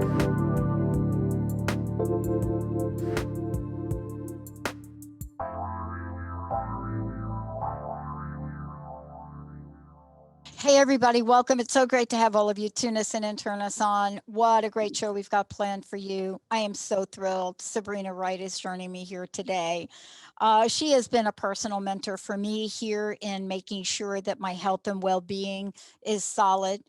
Hey, everybody, welcome. It's so great to have all of you tune us in and turn us on. What a great show we've got planned for you. I am so thrilled. Sabrina Wright is joining me here today. She has been a personal mentor for me here in making sure that my health and well being is solid.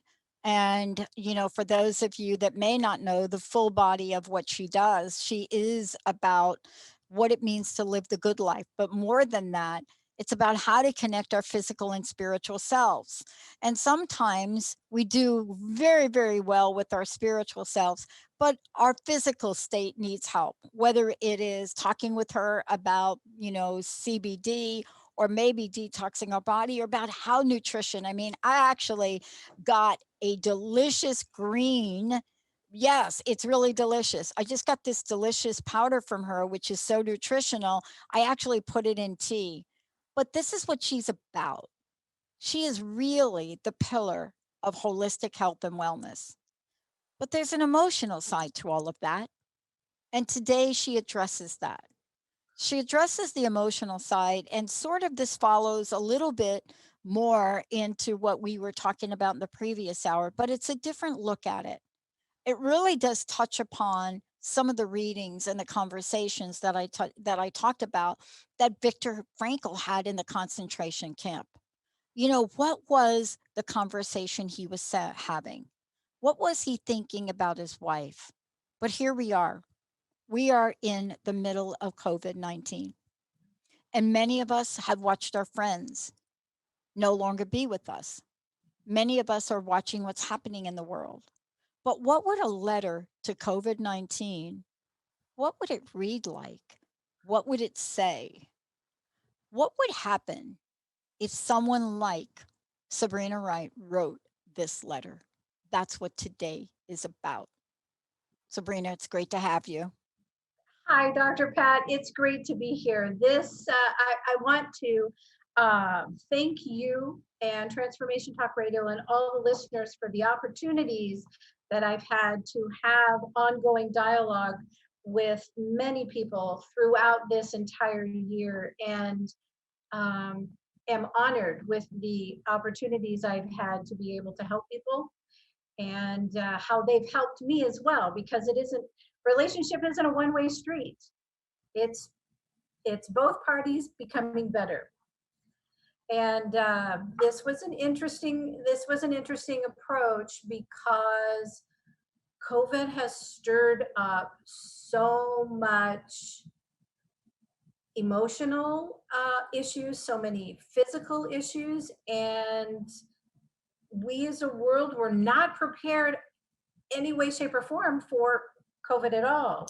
And, for those of you that may not know the full body of what she does, she is about what it means to live the good life. But more than that, it's about how to connect our physical and spiritual selves. And sometimes we do very, very well with our spiritual selves, but our physical state needs help, whether it is talking with her about, CBD or maybe detoxing our body or about how nutrition. I mean, I actually got a delicious green. Yes, it's really delicious. I just got this delicious powder from her, which is so nutritional. I actually put it in tea. But this is what she's about. She is really the pillar of holistic health and wellness. But there's an emotional side to all of that. And today she addresses that. She addresses the emotional side, and sort of this follows a little bit more into what we were talking about in the previous hour, but it's a different look at it. It really does touch upon some of the readings and the conversations that I talked about that Viktor Frankl had in the concentration camp. What was the conversation he was having? What was he thinking about his wife? But here we are. We are in the middle of COVID-19. And many of us have watched our friends no longer be with us. Many of us are watching what's happening in the world. But what would a letter to COVID-19, what would it read like? What would it say? What would happen if someone like Sabrina Wright wrote this letter? That's what today is about. Sabrina, it's great to have you. Hi, Dr. Pat. It's great to be here. I want to thank you and Transformation Talk Radio and all the listeners for the opportunities that I've had to have ongoing dialogue with many people throughout this entire year, and am honored with the opportunities I've had to be able to help people, and how they've helped me as well, because relationship isn't a one-way street. It's both parties becoming better. And this was an interesting approach, because COVID has stirred up so much emotional issues, so many physical issues, and we as a world were not prepared any way, shape, or form for COVID at all.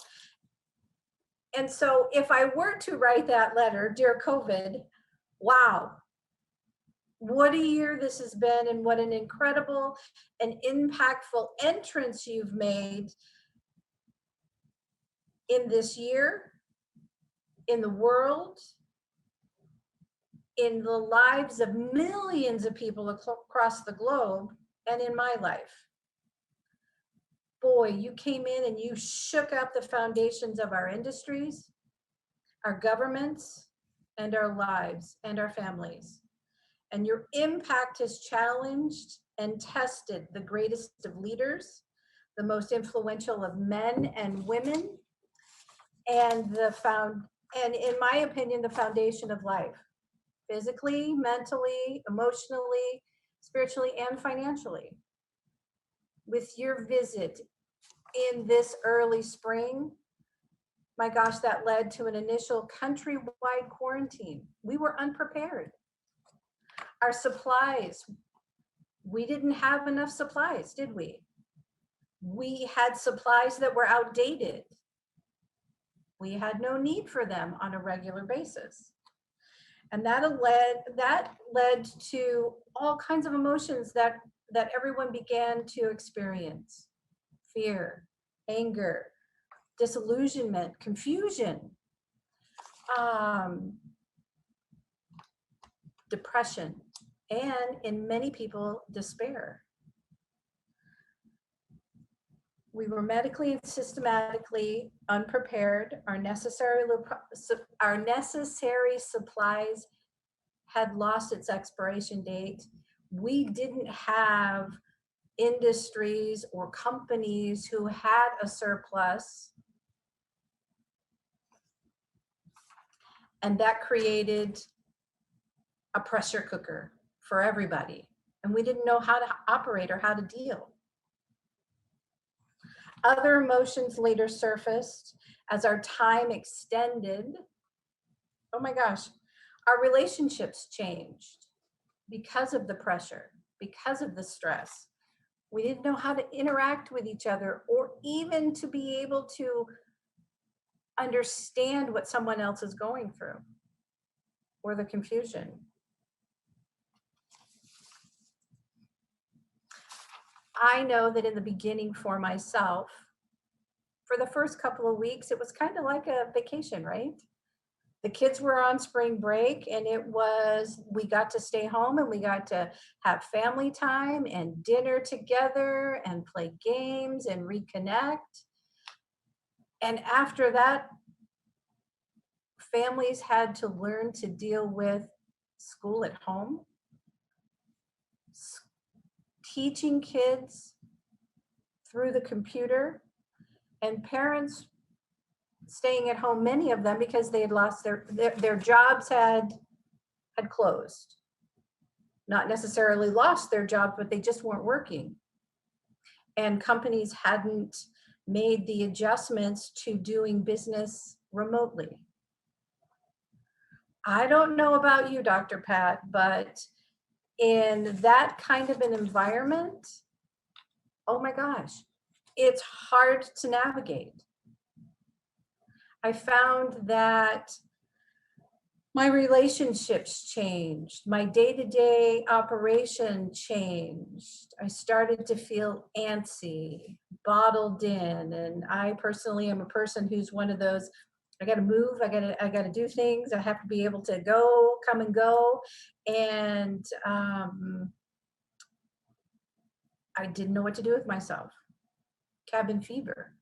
And so if I were to write that letter, dear COVID, wow, what a year this has been, and what an incredible and impactful entrance you've made in this year, in the world, in the lives of millions of people across the globe, and in my life. Boy, you came in and you shook up the foundations of our industries, our governments, and our lives and our families. And your impact has challenged and tested the greatest of leaders, the most influential of men and women, and in my opinion, the foundation of life, physically, mentally, emotionally, spiritually, and financially. With your visit in this early spring, my gosh, that led to an initial countrywide quarantine. We were unprepared. Our supplies, we didn't have enough supplies, did we? We had supplies that were outdated. We had no need for them on a regular basis. And that led to all kinds of emotions that everyone began to experience: fear, anger, disillusionment, confusion, depression, and in many people, despair. We were medically and systematically unprepared. Our necessary supplies had lost its expiration date. We didn't have industries or companies who had a surplus. And that created a pressure cooker for everybody. And we didn't know how to operate or how to deal. Other emotions later surfaced as our time extended. Oh my gosh, our relationships changed because of the pressure, because of the stress. We didn't know how to interact with each other or even to be able to understand what someone else is going through or the confusion. I know that in the beginning for myself, for the first couple of weeks, it was kind of like a vacation, right? The kids were on spring break and we got to stay home and we got to have family time and dinner together and play games and reconnect. And after that, families had to learn to deal with school at home, teaching kids through the computer, and parents staying at home, many of them because they had lost their jobs had closed. Not necessarily lost their job, but they just weren't working. And companies hadn't made the adjustments to doing business remotely. I don't know about you, Dr. Pat, but in that kind of an environment, oh my gosh, it's hard to navigate. I found that my relationships changed, my day-to-day operation changed. I started to feel antsy, bottled in, and I personally am a person who's one of those, I gotta move, I gotta do things, I have to be able to come and go, and I didn't know what to do with myself. Cabin fever.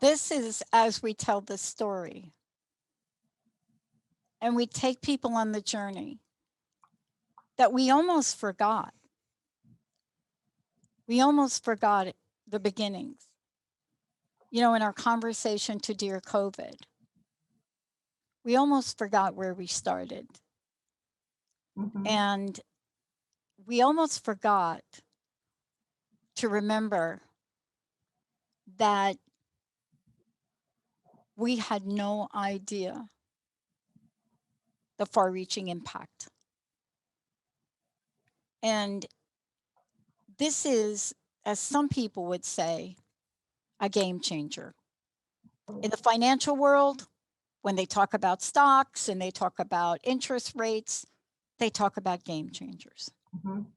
This is as we tell the story and we take people on the journey that we almost forgot. We almost forgot the beginnings. You know, in our conversation to Dear COVID, we almost forgot where we started. Mhm. And we almost forgot to remember that we had no idea the far-reaching impact. And this is, as some people would say, a game changer. In the financial world, when they talk about stocks and they talk about interest rates, they talk about game changers. Mhm.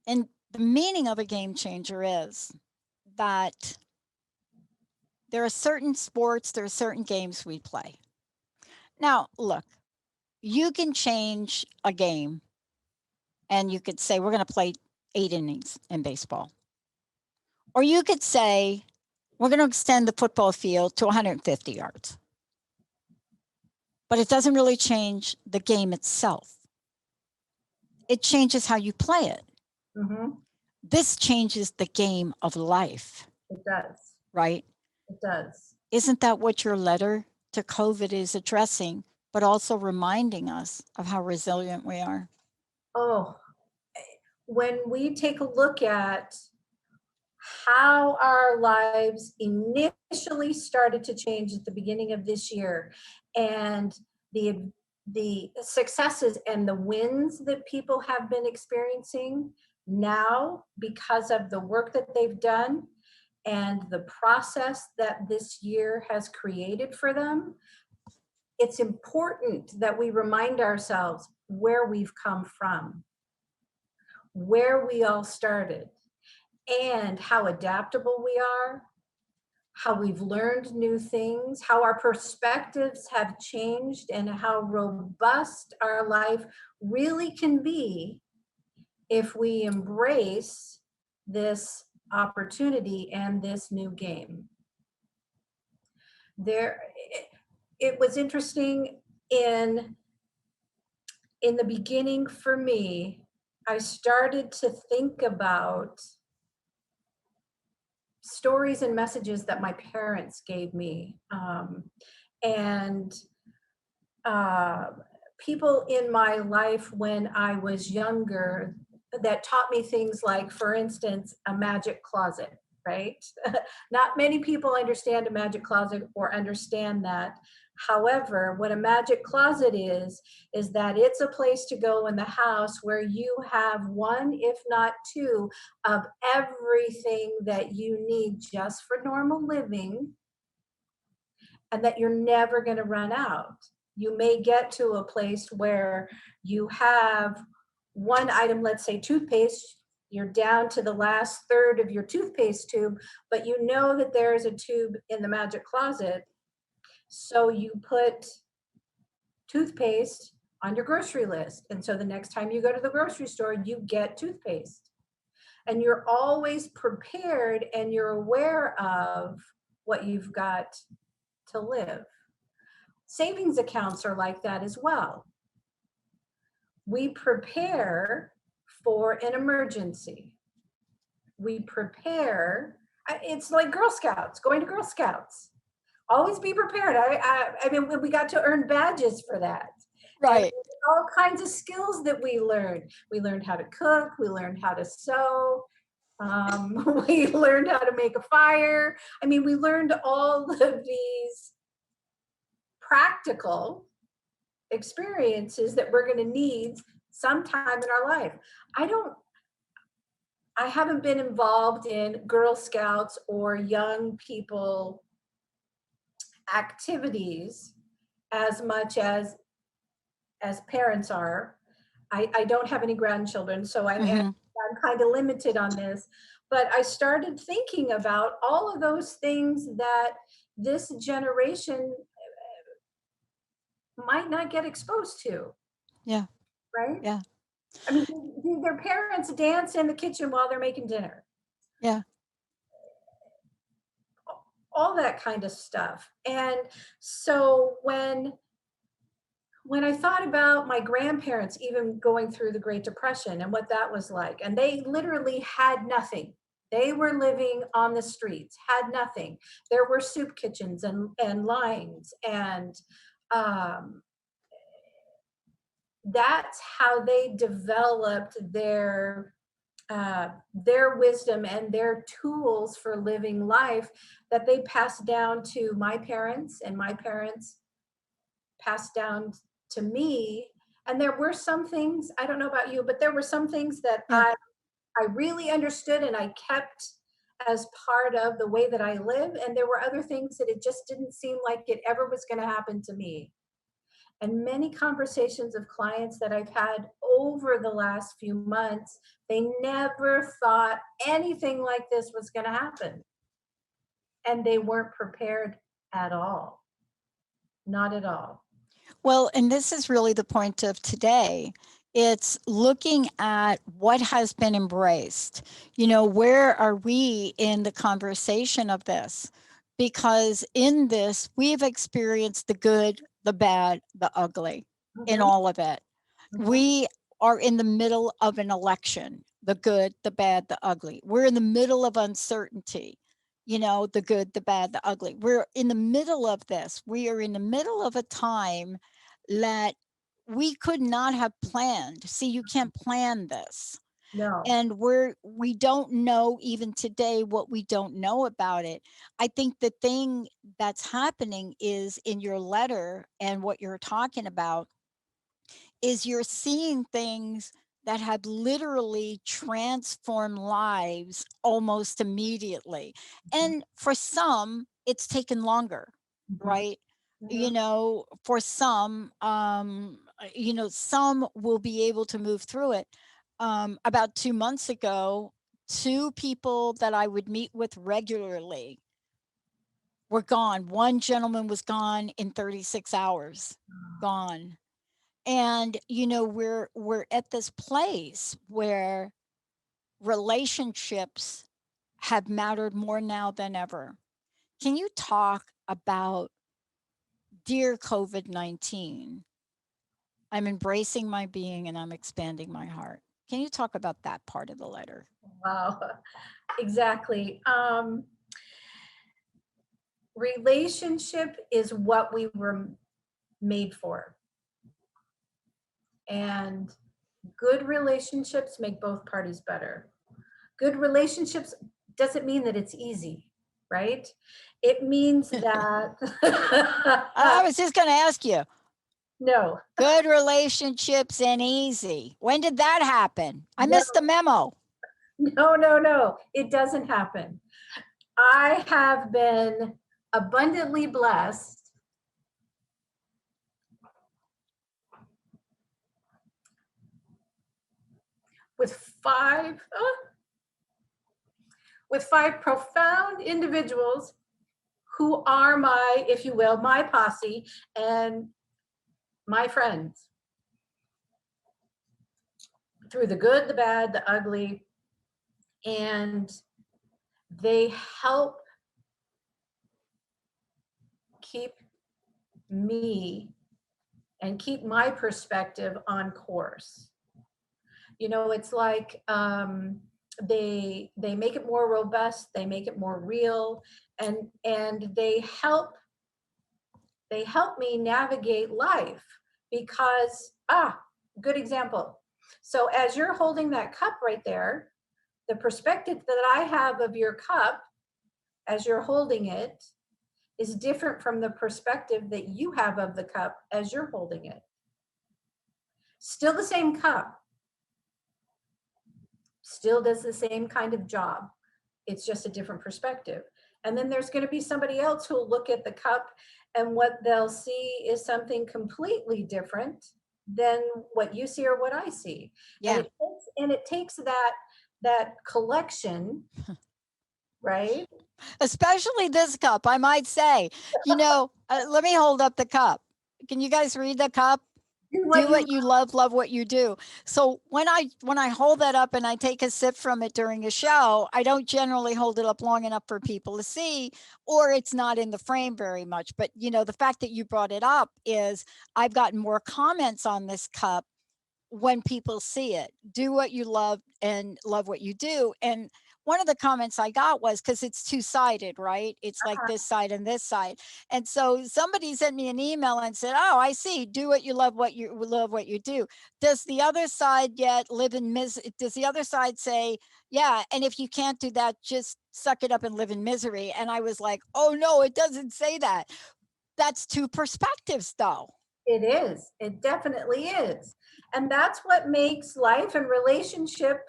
And the meaning of a game changer is that there are certain sports, there are certain games we play. Now, look, you can change a game and you could say, we're going to play 8 innings in baseball. Or you could say, we're going to extend the football field to 150 yards. But it doesn't really change the game itself. It changes how you play it. Mhm. This changes the game of life, It does. right? It does. Isn't that what your letter to COVID is addressing, but also reminding us of how resilient we are? Oh, when we take a look at how our lives initially started to change at the beginning of this year and the successes and the wins that people have been experiencing now because of the work that they've done and the process that this year has created for them, it's important that we remind ourselves where we've come from, where we all started, and how adaptable we are, how we've learned new things, how our perspectives have changed, and how robust our life really can be if we embrace this opportunity and this new game. There, it was interesting in the beginning for me. I started to think about stories and messages that my parents gave me, and uh, people in my life when I was younger that taught me things like, for instance, a magic closet, right? Not many people understand a magic closet or understand that. However, what a magic closet is that it's a place to go in the house where you have one, if not two, of everything that you need just for normal living, and that you're never going to run out. You may get to a place where you have one item, let's say toothpaste, you're down to the last third of your toothpaste tube, but you know that there is a tube in the magic closet. So you put toothpaste on your grocery list. And so the next time you go to the grocery store, you get toothpaste. And you're always prepared and you're aware of what you've got to live. Savings accounts are like that as well. We prepare for an emergency. We prepare. It's like Girl Scouts, going to Girl Scouts. Always be prepared. I mean, we got to earn badges for that. And Right. all kinds of skills that we learned. We learned how to cook. We learned how to sew. We learned how to make a fire. I mean, we learned all of these practical experiences that we're going to need sometime in our life. I haven't been involved in Girl Scouts or young people activities as much as parents are. I don't have any grandchildren, so Hmm. I'm kind of limited on this. But I started thinking about all of those things that this generation might not get exposed to, Yeah. right? Yeah. I mean, do their parents dance in the kitchen while they're making dinner? Yeah. All that kind of stuff. And so when I thought about my grandparents even going through the Great Depression and what that was like, and they literally had nothing. They were living on the streets, had nothing. There were soup kitchens and lines, and um, that's how they developed their wisdom and their tools for living life that they passed down to my parents, and my parents passed down to me. And there were some things, I don't know about you, but there were some things that Yeah. I really understood and I kept as part of the way that I live. And there were other things that it just didn't seem like it ever was going to happen to me. And many conversations of clients that I've had over the last few months, they never thought anything like this was going to happen. And they weren't prepared at all. Not at all. Well, and this is really the point of today. It's looking at what has been embraced. Where are we in the conversation of this? Because in this, we've experienced the good, the bad, the ugly in Mhm, all of it. mhm. We are in the middle of an election, the good, the bad, the ugly. We're in the middle of uncertainty, the good, the bad, the ugly. We're in the middle of this. We are in the middle of a time that we could not have planned. See, you can't plan this. No. And we don't know even today what we don't know about it. I think the thing that's happening is in your letter and what you're talking about is you're seeing things that have literally transformed lives almost immediately. Mhm, And for some, it's taken longer, mhm, right? mhm. For some, some will be able to move through it. About 2 months ago, two people that I would meet with regularly were gone. One gentleman was gone in 36 hours, gone. And we're at this place where relationships have mattered more now than ever. Can you talk about, dear COVID-19, I'm embracing my being and I'm expanding my heart. Can you talk about that part of the letter? Wow, exactly. Relationship is what we were made for. And good relationships make both parties better. Good relationships doesn't mean that it's easy, right? It means that I was just going to ask you, no, good relationships and easy. When did that happen? I no, missed the memo. no, it doesn't happen. I have been abundantly blessed with five profound individuals who are my, if you will, my posse and my friends. Through the good, the bad, the ugly, and they help keep me and keep my perspective on course. It's like they make it more robust, they make it more real, and they help me navigate life because good example. So as you're holding that cup right there, the perspective that I have of your cup as you're holding it is different from the perspective that you have of the cup as you're holding it. Still the same cup, still does the same kind of job. It's just a different perspective. And then there's going to be somebody else who'll look at the cup and what they'll see is something completely different than what you see or what I see. Yeah. And it takes that collection, right? Especially this cup, I might say. Let me hold up the cup. Can you guys read the cup? Do what you love what you do. So when I hold that up and I take a sip from it during a show, I don't generally hold it up long enough for people to see, or it's not in the frame very much. But the fact that you brought it up is I've gotten more comments on this cup when people see it. Do what you love and love what you do. And one of the comments I got was, because it's two-sided, right? It's like this side and this side. And so somebody sent me an email and said, oh, I see, do what you love what you do. Does the other side yet live in does the other side say, yeah, and if you can't do that, just suck it up and live in misery? And I was like, oh no, it doesn't say that. That's two perspectives though. It is. It definitely is. And that's what makes life and relationship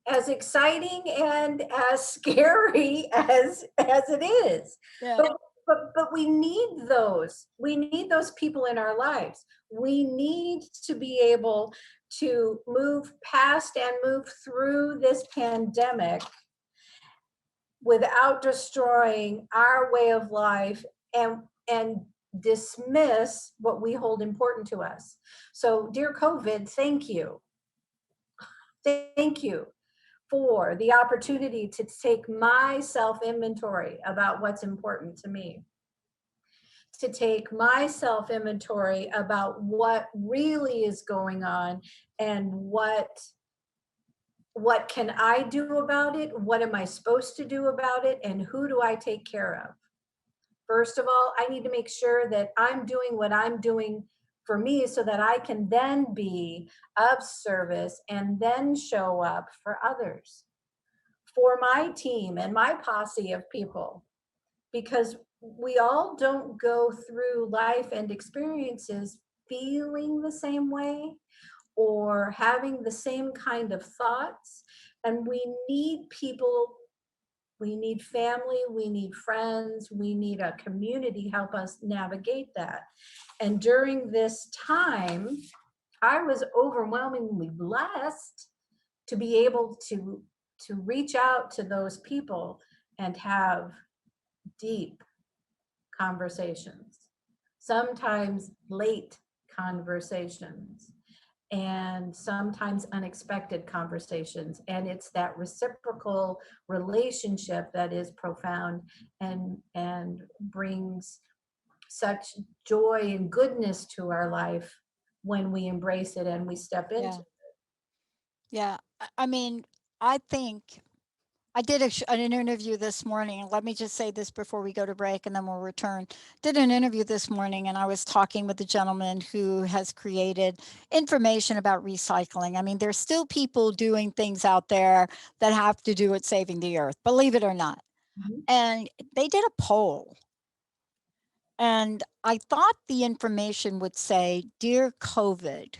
as exciting and as scary as it is. Yeah. But we need those. We need those people in our lives. We need to be able to move past and move through this pandemic without destroying our way of life and dismiss what we hold important to us. So, dear COVID, thank you. Thank you for the opportunity to take my self inventory about what's important to me, to take my self inventory about what really is going on and what can I do about it? What am I supposed to do about it? And who do I take care of? First of all, I need to make sure that I'm doing what I'm doing for me so that I can then be of service and then show up for others, for my team and my posse of people, because we all don't go through life and experiences feeling the same way or having the same kind of thoughts. And we need people, we need family, we need friends, we need a community help us navigate that. And during this time, I was overwhelmingly blessed to be able to reach out to those people and have deep conversations, sometimes late conversations, and sometimes unexpected conversations. And it's that reciprocal relationship that is profound and brings such joy and goodness to our life when we embrace it and we step into Yeah. it. Yeah. I mean, I think I did an interview this morning. Let me just say this before we go to break and then we'll return. Did an interview this morning and I was talking with a gentleman who has created information about recycling. I mean, there's still people doing things out there that have to do with saving the earth, believe it or not. Mhm. And they did a poll. And I thought the information would say, "Dear COVID,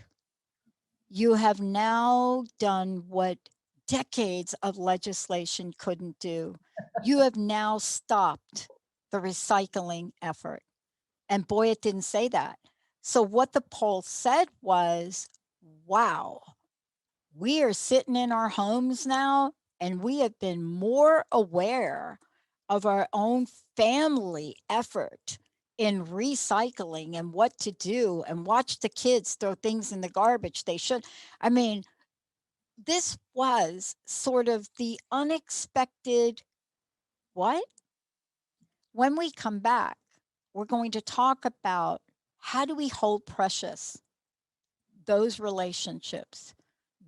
you have now done what decades of legislation couldn't do. You have now stopped the recycling effort." And boy, it didn't say that. So what the poll said was, wow, we are sitting in our homes now and we have been more aware of our own family effort in recycling and what to do, and watch the kids throw things in the garbage they should. I mean, this was sort of the unexpected what? When we come back, we're going to talk about how do we hold precious those relationships.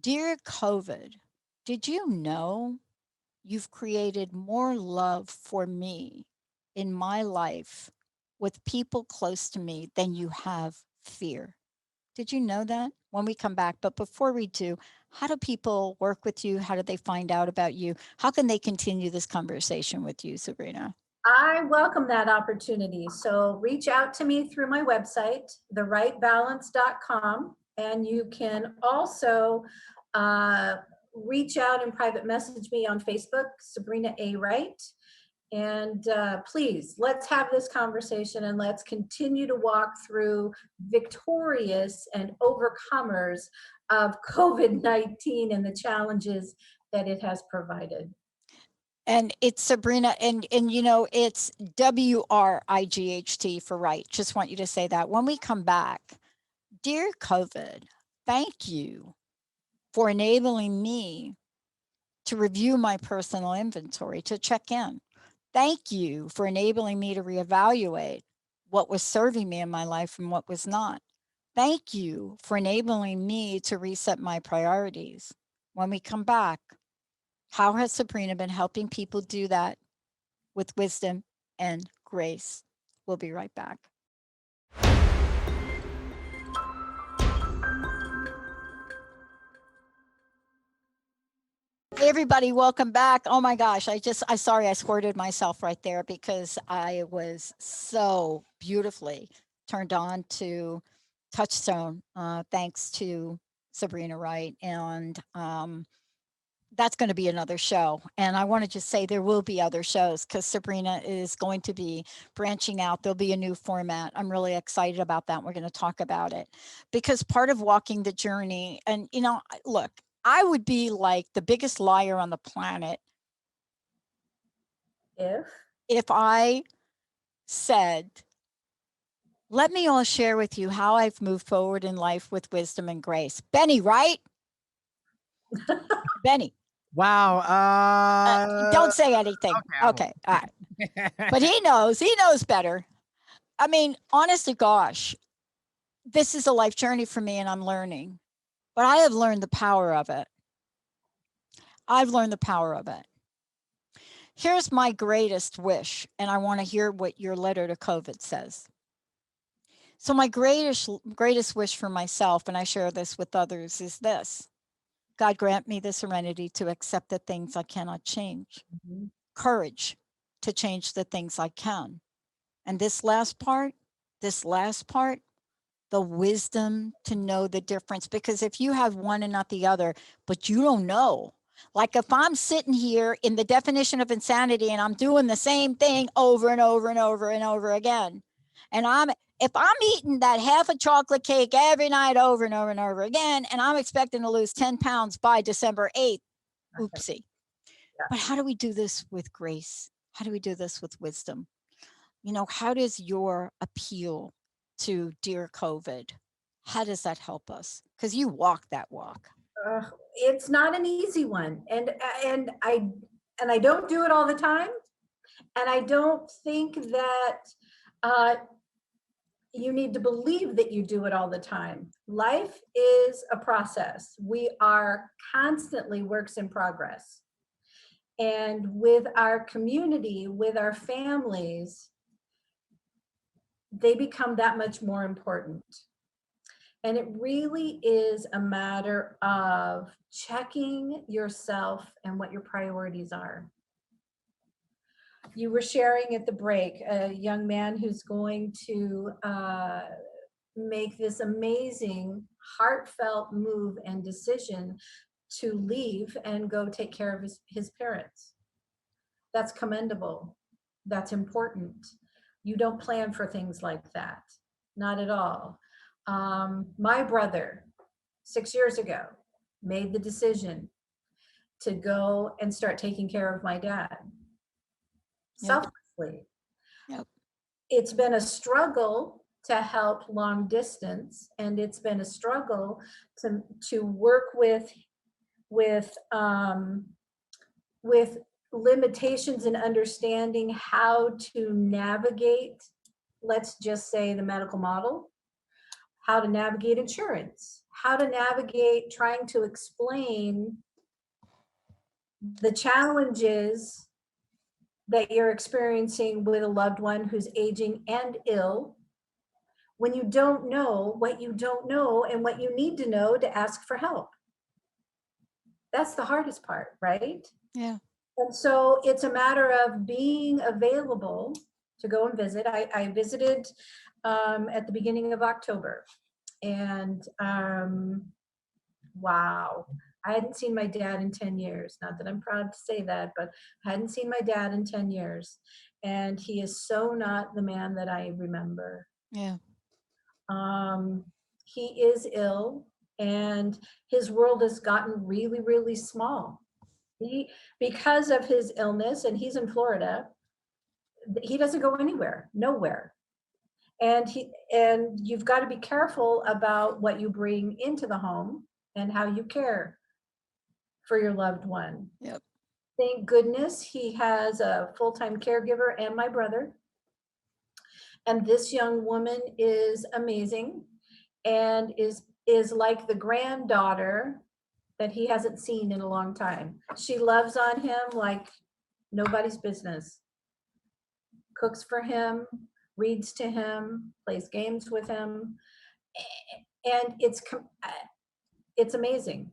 Dear COVID, did you know you've created more love for me in my life with people close to me than you have fear? Did you know that? When we come back, but before we do, how do people work with you? How do they find out about you? How can they continue this conversation with you, Sabrina? I welcome that opportunity. So reach out to me through my website, therightbalance.com. And you can also reach out and private message me on Facebook, Sabrina A. Wright. And please, let's have this conversation and let's continue to walk through victorious and overcomers of COVID-19 and the challenges that it has provided. And it's Sabrina, and you know, it's WRIGHT for Wright. Just want you to say that. When we come back, dear COVID, thank you for enabling me to review my personal inventory, to check in. Thank you for enabling me to reevaluate what was serving me in my life and what was not. Thank you for enabling me to reset my priorities. When we come back, how has Sabrina been helping people do that with wisdom and grace? We'll be right back. Hey everybody, welcome back. Oh my gosh, I sorry I squirted myself right there because I was so beautifully turned on to Touchstone, thanks to Sabrina Wright. And that's going to be another show. And I want to just say there will be other shows because Sabrina is going to be branching out. There'll be a new format. I'm really excited about that. We're going to talk about it because part of walking the journey, and you know, look, I would be like the biggest liar on the planet If if I said, let me all share with you how I've moved forward in life with wisdom and grace. Benny, right? Benny, Wow. don't say anything. Okay, I won't. Okay, all right. But he knows better. I mean, honest to gosh, this is a life journey for me and I'm learning, but I have learned the power of it. I've learned the power of it. Here's my greatest wish, and I want to hear what your letter to COVID says. So my greatest wish for myself, and I share this with others, is this: God grant me the serenity to accept the things I cannot change, Mhm. courage to change the things I can. And this last part, the wisdom to know the difference. Because if you have one and not the other, but you don't know, like if I'm sitting here in the definition of insanity and I'm doing the same thing over and over and over and over again, and if I'm eating that half a chocolate cake every night over and over and over again, and I'm expecting to lose 10 pounds by December 8th, oopsie. Yeah. But how do we do this with grace? How do we do this with wisdom? how does your appeal to Dear COVID, how does that help us? Because you walk that walk. It's not an easy one, and I don't do it all the time, and I don't think that uh, you need to believe that you do it all the time. Life is a process. We are constantly works in progress. And with our community, with our families, they become that much more important. And it really is a matter of checking yourself and what your priorities are. You were sharing at the break a young man who's going to make this amazing, heartfelt move and decision to leave and go take care of his parents. That's commendable. That's important. You don't plan for things like that. Not at all. My brother, 6 years ago, made the decision to go and start taking care of my dad. Yep. Selflessly. Yep. It's been a struggle to help long distance, and it's been a struggle to work with limitations and understanding how to navigate, let's just say, the medical model, how to navigate insurance, how to navigate trying to explain the challenges that you're experiencing with a loved one who's aging and ill, when you don't know what you don't know and what you need to know to ask for help. That's the hardest part, right? Yeah. And so it's a matter of being available to go and visit. I visited at the beginning of October, and wow, I hadn't seen my dad in 10 years. Not that I'm proud to say that, but I hadn't seen my dad in 10 years. And he is so not the man that I remember. Yeah. He is ill, and his world has gotten really, really small. Because of his illness, and he's in Florida, he doesn't go anywhere, nowhere. And you've got to be careful about what you bring into the home and how you care for your loved one. Yep. Thank goodness he has a full-time caregiver and my brother. And this young woman is amazing and is like the granddaughter that he hasn't seen in a long time. She loves on him like nobody's business. Cooks for him, reads to him, plays games with him. And it's amazing.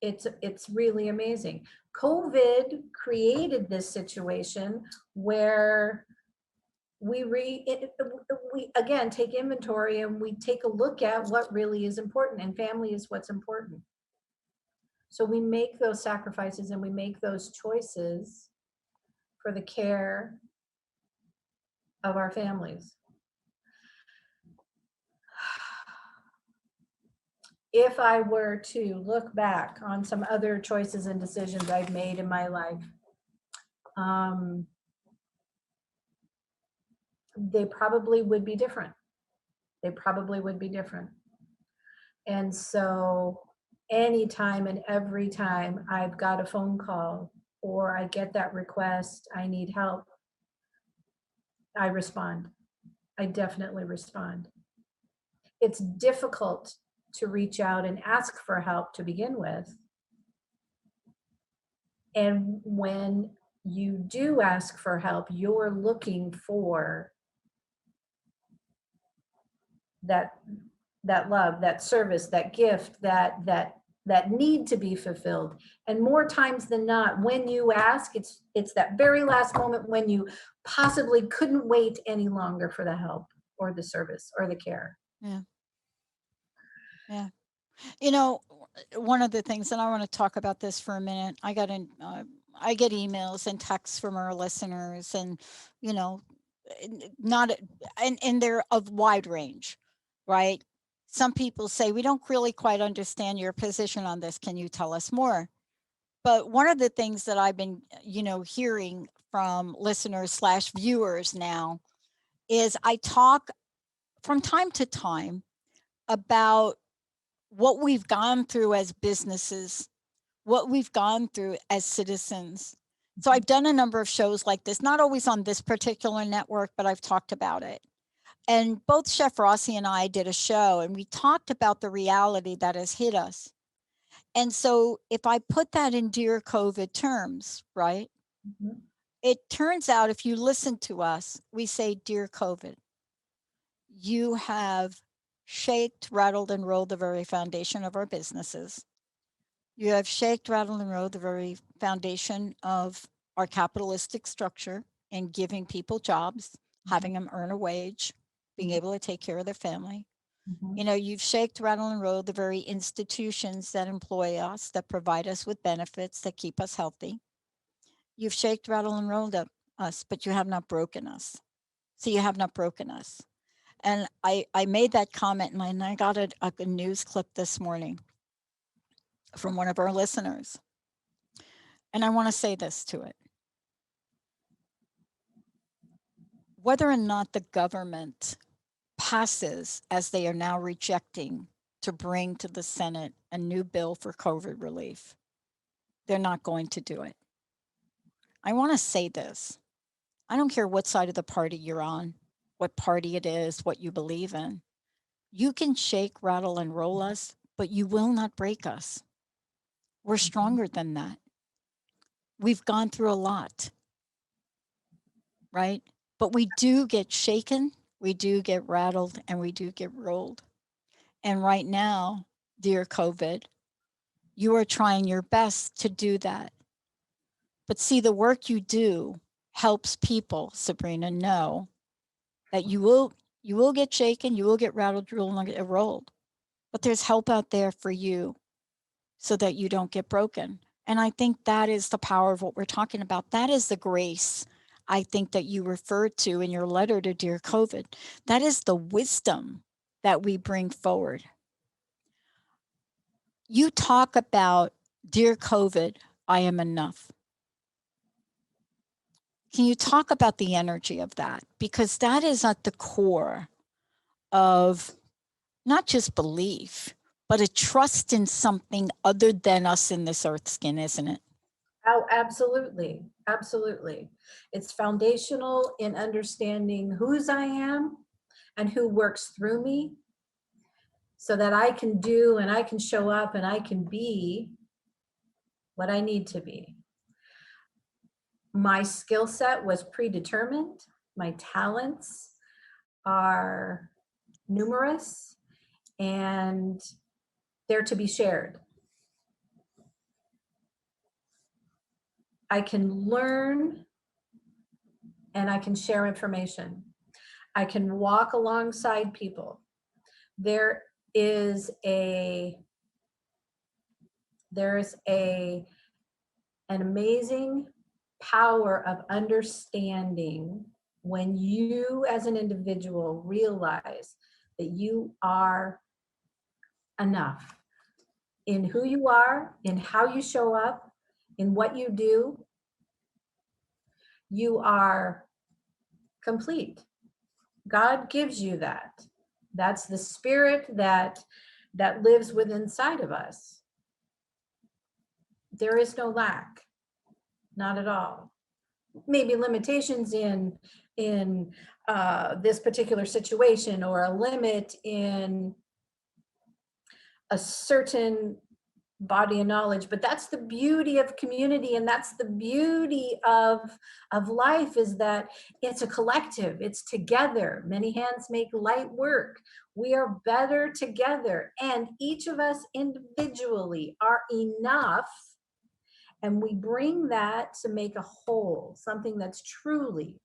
It's really amazing. COVID created this situation where we again take inventory and we take a look at what really is important, and family is what's important. So we make those sacrifices and we make those choices for the care of our families. If I were to look back on some other choices and decisions I've made in my life, they probably would be different. They probably would be different. And so anytime and every time I've got a phone call or I get that request, I need help, I respond. I definitely respond. It's difficult to reach out and ask for help to begin with. And when you do ask for help, you're looking for that love, that service, that gift, that need to be fulfilled. And more times than not, when you ask, it's that very last moment when you possibly couldn't wait any longer for the help or the service or the care. Yeah. Yeah. One of the things, and I want to talk about this for a minute, I get emails and texts from our listeners, and not and they're of wide range, right? Some people say, we don't really quite understand your position on this. Can you tell us more? But one of the things that I've been, hearing from listeners / viewers now is I talk from time to time about what we've gone through as businesses, what we've gone through as citizens. So I've done a number of shows like this, not always on this particular network, but I've talked about it. And both Chef Rossi and I did a show, and we talked about the reality that has hit us. And so if I put that in Dear COVID terms, right? Mhm. It turns out if you listen to us, we say, Dear COVID, you have shaked, rattled, and rolled the very foundation of our businesses. You have shaked, rattled, and rolled the very foundation of our capitalistic structure and giving people jobs, having them earn a wage, being able to take care of their family. Mhm. You know, you've shaked, rattled, and rolled the very institutions that employ us, that provide us with benefits, that keep us healthy. You've shaked, rattled, and rolled us, but you have not broken us. So you have not broken us. And I made that comment, and I got a news clip this morning from one of our listeners. And I want to say this to it. Whether or not the government passes, as they are now rejecting, to bring to the Senate a new bill for COVID relief, they're not going to do it. I want to say this. I don't care what side of the party you're on, what party it is, what you believe in. You can shake, rattle, and roll us, but you will not break us. We're stronger than that. We've gone through a lot, right? But we do get shaken, we do get rattled, and we do get rolled. And right now, dear COVID, you are trying your best to do that. But see, the work you do helps people, Sabrina, know that you will get shaken, you will get rattled, you will not get rolled. But there's help out there for you so that you don't get broken. And I think that is the power of what we're talking about. That is the grace I think that you referred to in your letter to Dear COVID. That is the wisdom that we bring forward. You talk about, Dear COVID, I am enough. Can you talk about the energy of that? Because that is at the core of not just belief, but a trust in something other than us in this earth skin, isn't it? Oh, absolutely. Absolutely. It's foundational in understanding whose I am and who works through me so that I can do and I can show up and I can be what I need to be. My skill set was predetermined. My talents are numerous and they're to be shared. I can learn and I can share information. I can walk alongside people. There is an amazing power of understanding when you as an individual realize that you are enough in who you are, in how you show up, in what you do. You are complete. God gives you that. That's the spirit that lives within inside of us. There is no lack, not at all. Maybe limitations in this particular situation, or a limit in a certain body of knowledge, but that's the beauty of community, and that's the beauty of life, is that it's a collective, it's together. Many hands make light work. We are better together, and each of us individually are enough, and we bring that to make a whole, something that's truly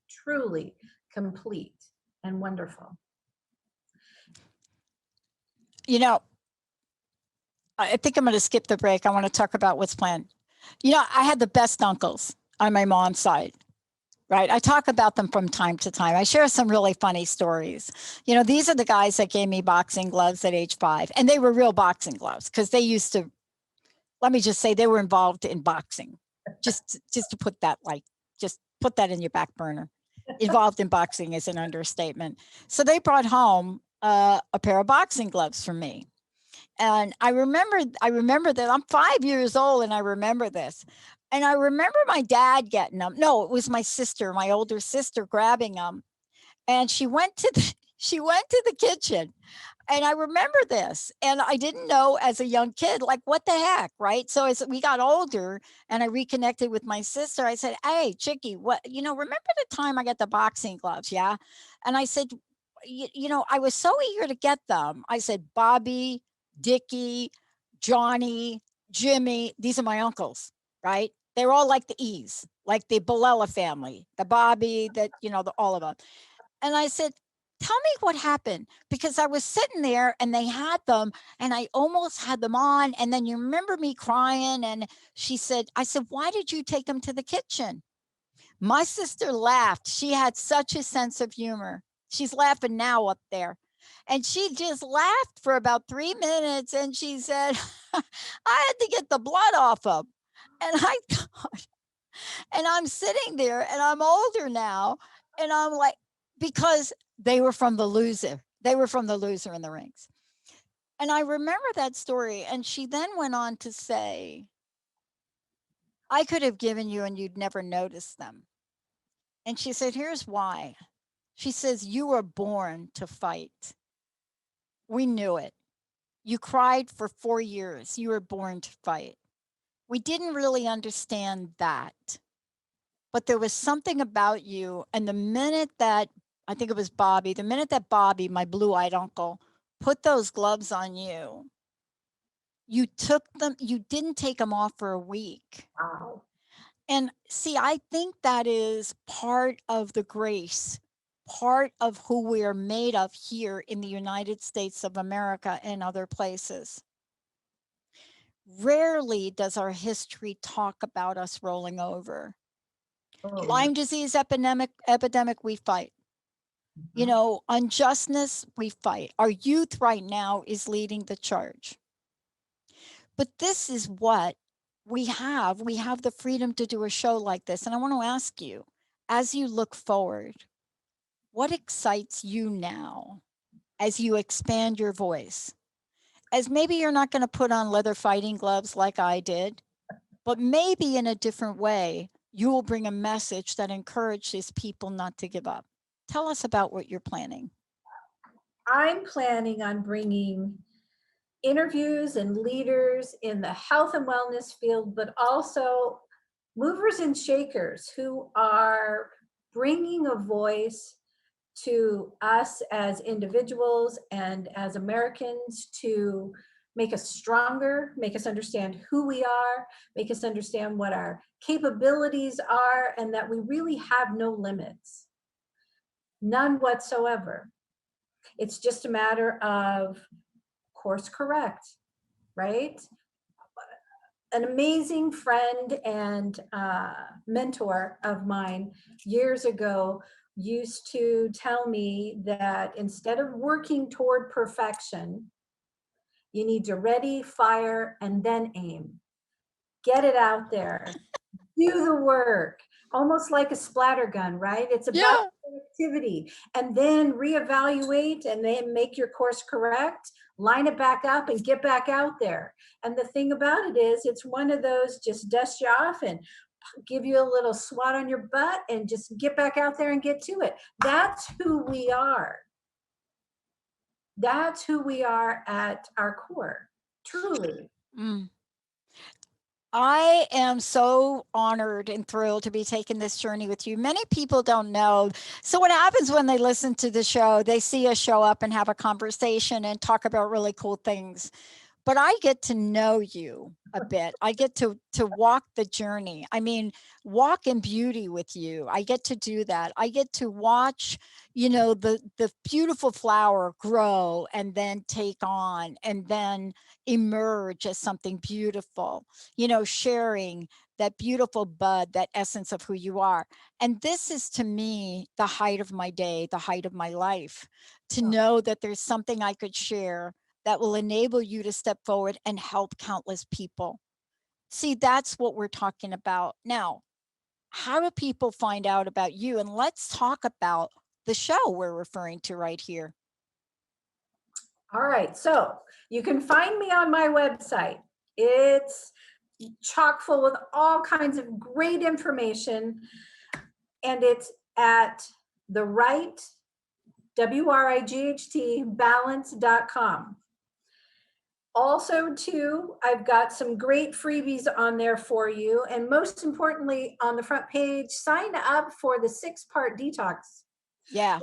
complete and wonderful. You know, I think I'm going to skip the break. I want to talk about what's planned. You know, I had the best uncles on my mom's side, right? I talk about them from time to time. I share some really funny stories. You know, these are the guys that gave me boxing gloves at age 5, and they were real boxing gloves because they used to, let me just say, they were involved in boxing. Just to put that, like, just put that in your back burner. Involved in boxing is an understatement. So they brought home a pair of boxing gloves for me. And I remember that I'm 5 years old and I remember this. And I remember my dad getting them. No, it was my sister, my older sister grabbing them. And she went to the kitchen. And I remember this. And I didn't know as a young kid, like, what the heck, right? So as we got older and I reconnected with my sister, I said, "Hey, Chicky, remember the time I got the boxing gloves? Yeah." And I said, I was so eager to get them. I said, "Bobby, Dickie, Johnny, Jimmy, these are my uncles, right? They're all like the E's, like the Bilella family, the Bobby, all of them." And I said, "Tell me what happened," because I was sitting there and they had them and I almost had them on. And then you remember me crying. And I said, "Why did you take them to the kitchen?" My sister laughed. She had such a sense of humor. She's laughing now up there. And she just laughed for about 3 minutes and she said, "I had to get the blood off them." And I thought, and I'm sitting there and I'm older now. And I'm like, because they were from the loser. They were from the loser in the rings. And I remember that story. And she then went on to say, "I could have given you and you'd never noticed them." And she said, "Here's why." She says, "You were born to fight. We knew it. You cried for 4 years. You were born to fight. We didn't really understand that. But there was something about you. And the minute that, I think it was Bobby, the minute that Bobby, my blue eyed uncle, put those gloves on you, you took them, you didn't take them off for a week." Wow. And see, I think that is part of the grace, part of who we are made of here in the United States of America and other places. Rarely does our history talk about us rolling over. Oh, yeah. Lyme disease epidemic, we fight. Unjustness, we fight. Our youth right now is leading the charge. But this is what we have. We have the freedom to do a show like this. And I want to ask you, as you look forward, what excites you now as you expand your voice? As maybe you're not going to put on leather fighting gloves like I did, but maybe in a different way, you will bring a message that encourages people not to give up. Tell us about what you're planning. I'm planning on bringing interviews and leaders in the health and wellness field, but also movers and shakers who are bringing a voice to us as individuals and as Americans to make us stronger, make us understand who we are, make us understand what our capabilities are, and that we really have no limits, none whatsoever. It's just a matter of course correct, right? An amazing friend and mentor of mine years ago used to tell me that instead of working toward perfection, you need to ready, fire, and then aim. Get it out there. Do the work. Almost like a splatter gun, right? It's about Yeah. activity. And then reevaluate and then make your course correct, line it back up and get back out there. And the thing about it is, it's one of those just dust you off and give you a little swat on your butt and just get back out there and get to it. That's who we are. That's who we are at our core, truly. Mm. I am so honored and thrilled to be taking this journey with you. Many people don't know. So, what happens when they listen to the show? They see us show up and have a conversation and talk about really cool things. But I get to know you a bit. I get to walk the journey. I mean, walk in beauty with you. I get to do that. I get to watch, the beautiful flower grow and then take on and then emerge as something beautiful, sharing that beautiful bud, that essence of who you are. And this is to me the height of my day, the height of my life, to know that there's something I could share that will enable you to step forward and help countless people. See, that's what we're talking about. Now, how do people find out about you? And let's talk about the show we're referring to right here. All right, so you can find me on my website. It's chock full with all kinds of great information, and it's at the Wright, WRIGHT, balance.com. Also, too, I've got some great freebies on there for you. And most importantly, on the front page, sign up for the 6-part detox. Yeah.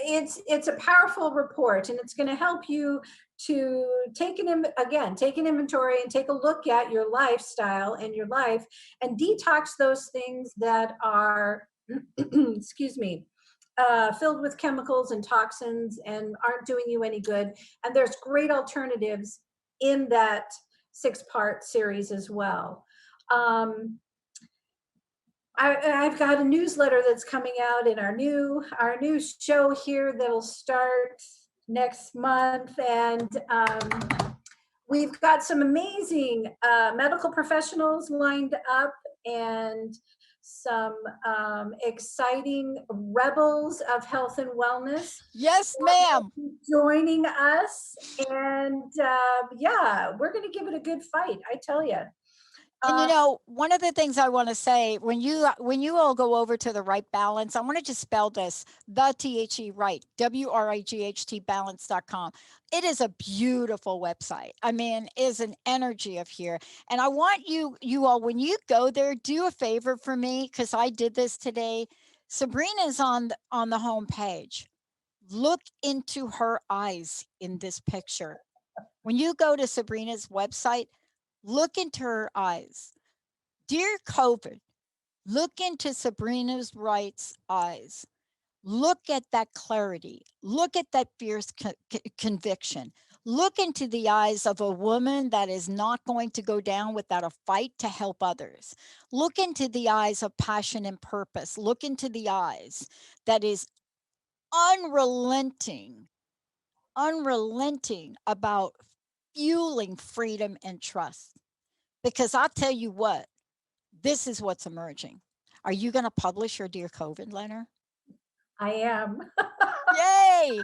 It's a powerful report, and it's going to help you to take an inventory and take a look at your lifestyle and your life and detox those things that are, excuse me, filled with chemicals and toxins and aren't doing you any good. And there's great alternatives in that 6-part series as well. I've got a newsletter that's coming out in our new show here that'll start next month, and we've got some amazing medical professionals lined up and some exciting rebels of health and wellness. Yes, ma'am. Joining us, and yeah, we're going to give it a good fight, I tell you. And you know, one of the things I want to say, when you all go over to the Wright Balance, I want to just spell this, the THE Wright, WRIGHT balance.com. It is a beautiful website. I mean, is an energy of here. And I want you all, when you go there, do a favor for me, because I did this today. Sabrina's on the home page. Look into her eyes in this picture. When you go to Sabrina's website, look into her eyes. Dear COVID, look into Sabrina's Wright's eyes. Look at that clarity. Look at that fierce conviction. Look into the eyes of a woman that is not going to go down without a fight to help others. Look into the eyes of passion and purpose. Look into the eyes that is unrelenting about fueling freedom and trust. Because I'll tell you what, this is what's emerging. Are you going to publish your Dear COVID letter? I am. Yay!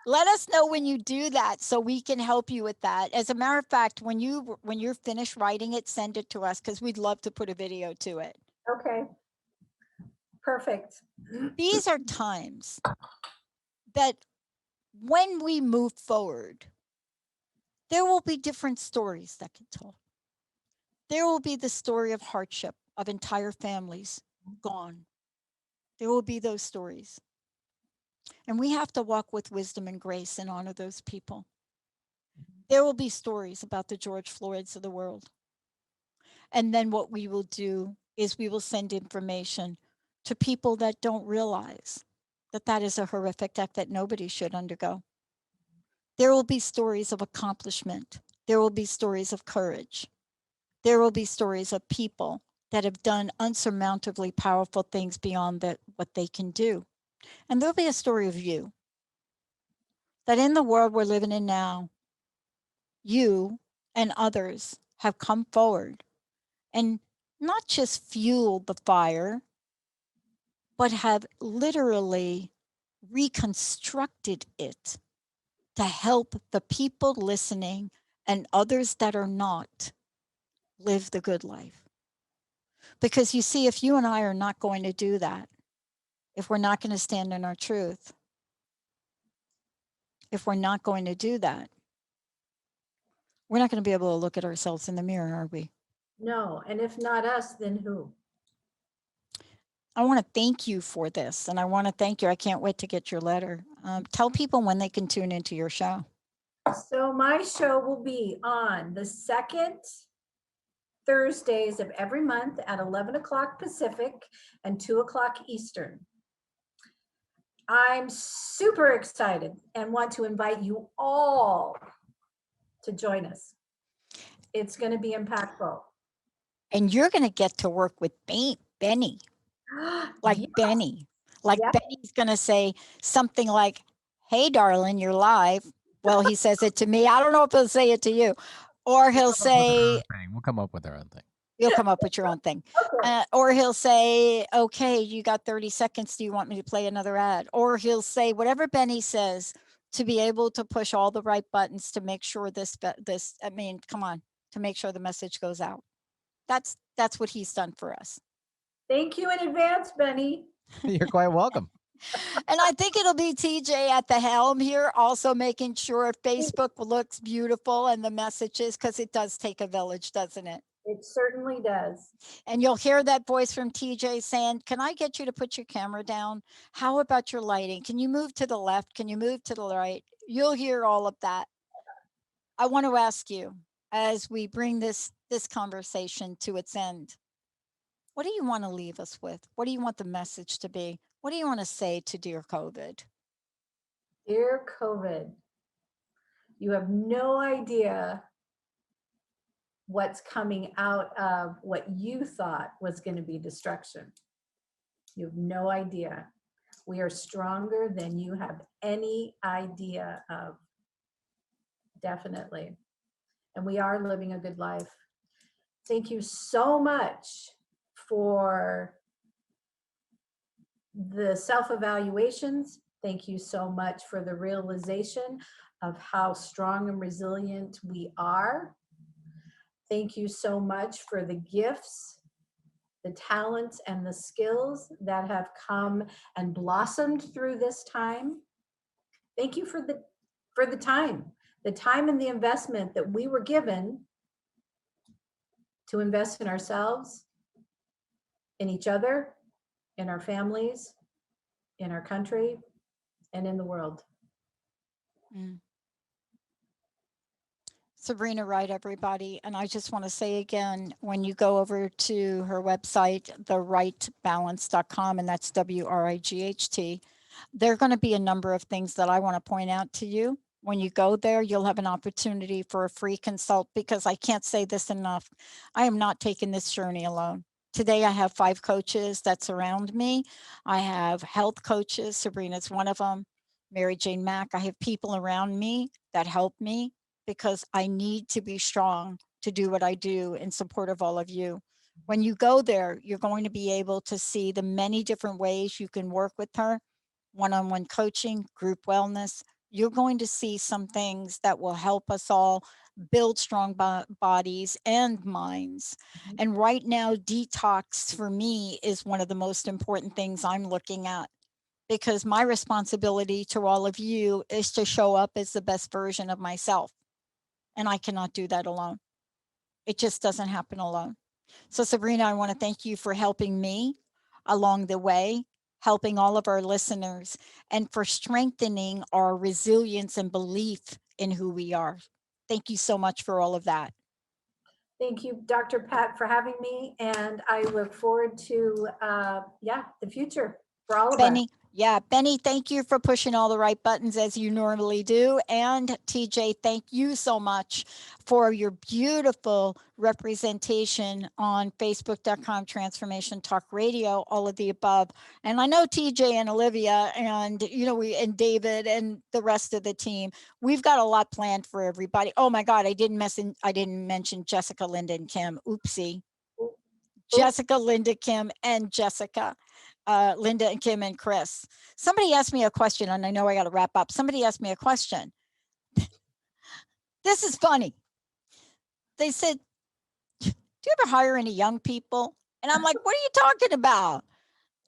Let us know when you do that so we can help you with that. As a matter of fact, when you're finished writing it, send it to us, because we'd love to put a video to it. Okay. Perfect. These are times that when we move forward, there will be different stories that get told. There will be the story of hardship of entire families gone. There will be those stories. And we have to walk with wisdom and grace and honor those people. There will be stories about the George Floyds of the world. And then what we will do is we will send information to people that don't realize that that is a horrific act that nobody should undergo. There will be stories of accomplishment. There will be stories of courage. There will be stories of people that have done unsurmountably powerful things beyond what they can do. And there'll be a story of you. That in the world we're living in now, you and others have come forward and not just fueled the fire, but have literally reconstructed it to help the people listening and others that are not live the good life. Because you see, if you and I are not going to do that, if we're not going to stand in our truth, if we're not going to do that, we're not going to be able to look at ourselves in the mirror, are we? No, and if not us, then who? I want to thank you for this, and I want to thank you. I can't wait to get your letter. Tell people when they can tune into your show. So my show will be on the second Thursdays of every month at 11 o'clock Pacific and 2 o'clock Eastern. I'm super excited and want to invite you all to join us. It's going to be impactful. And you're going to get to work with Benny, like Yeah. Benny. Like Yeah. Benny's going to say something like, "Hey, darling, you're live." Well, he says it to me. I don't know if he'll say it to you. Or he'll say, We'll come up with our own thing. You'll come up with your own thing. Okay. Or he'll say, okay, you got 30 seconds. Do you want me to play another ad? Or he'll say whatever Benny says to be able to push all the right buttons to make sure I mean, come on, to make sure the message goes out. That's what he's done for us. Thank you in advance, Benny. You're quite welcome. And I think it'll be TJ at the helm here, also making sure Facebook looks beautiful and the messages, because it does take a village, doesn't it? It certainly does. And you'll hear that voice from TJ saying, can I get you to put your camera down? How about your lighting? Can you move to the left? Can you move to the right? You'll hear all of that. I want to ask you, as we bring this conversation to its end, what do you want to leave us with? What do you want the message to be? What do you want to say to dear COVID? Dear COVID, you have no idea what's coming out of what you thought was going to be destruction. You have no idea. We are stronger than you have any idea of. Definitely. And we are living a good life. Thank you so much for the self-evaluations. Thank you so much for the realization of how strong and resilient we are. Thank you so much for the gifts, the talents, and the skills that have come and blossomed through this time. Thank you for the time and the investment that we were given to invest in ourselves, in each other, in our families, in our country, and in the world. Sabrina Wright, everybody. And I just want to say again, when you go over to her website, therightbalance.com, and that's WRIGHT, there are going to be a number of things that I want to point out to you. When you go there, you'll have an opportunity for a free consult, because I can't say this enough. I am not taking this journey alone. Today, I have 5 coaches that surround me. I have health coaches. Sabrina's one of them. Mary Jane Mack. I have people around me that help me, because I need to be strong to do what I do in support of all of you. When you go there, you're going to be able to see the many different ways you can work with her, one-on-one coaching, group wellness. You're going to see some things that will help us all build strong bodies and minds. And right now, detox for me is one of the most important things I'm looking at, because my responsibility to all of you is to show up as the best version of myself. And I cannot do that alone. It just doesn't happen alone. So Sabrina, I want to thank you for helping me along the way, helping all of our listeners, and for strengthening our resilience and belief in who we are. Thank you so much for all of that. Thank you, Dr. Pat, for having me. And I look forward to, the future for all of us. Benny, yeah, Benny, thank you for pushing all the right buttons as you normally do. And TJ, thank you so much for your beautiful representation on Facebook.com, Transformation Talk Radio, all of the above. And I know TJ and Olivia and, and David and the rest of the team, we've got a lot planned for everybody. Oh my God, I didn't mention Jessica, Linda, and Kim. Oopsie. Jessica, Linda, Kim, and Jessica. Linda and Kim and Chris. Somebody asked me a question, and I know I got to wrap up. Somebody asked me a question. This is funny. They said, do you ever hire any young people? And I'm like, what are you talking about?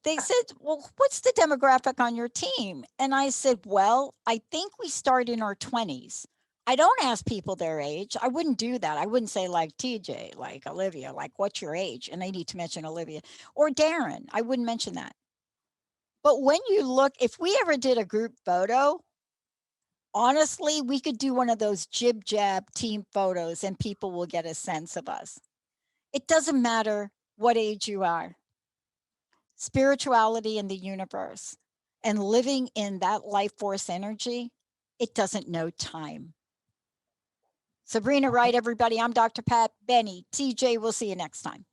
They said, well, what's the demographic on your team? And I said, well, I think we start in our 20s. I don't ask people their age. I wouldn't do that. I wouldn't say like TJ, like Olivia, like what's your age? And I need to mention Olivia or Darren. I wouldn't mention that. But when you look, if we ever did a group photo, honestly, we could do one of those jib jab team photos and people will get a sense of us. It doesn't matter what age you are. Spirituality in the universe and living in that life force energy, it doesn't know time. Sabrina Wright, everybody. I'm Dr. Pat, Benny, TJ. We'll see you next time.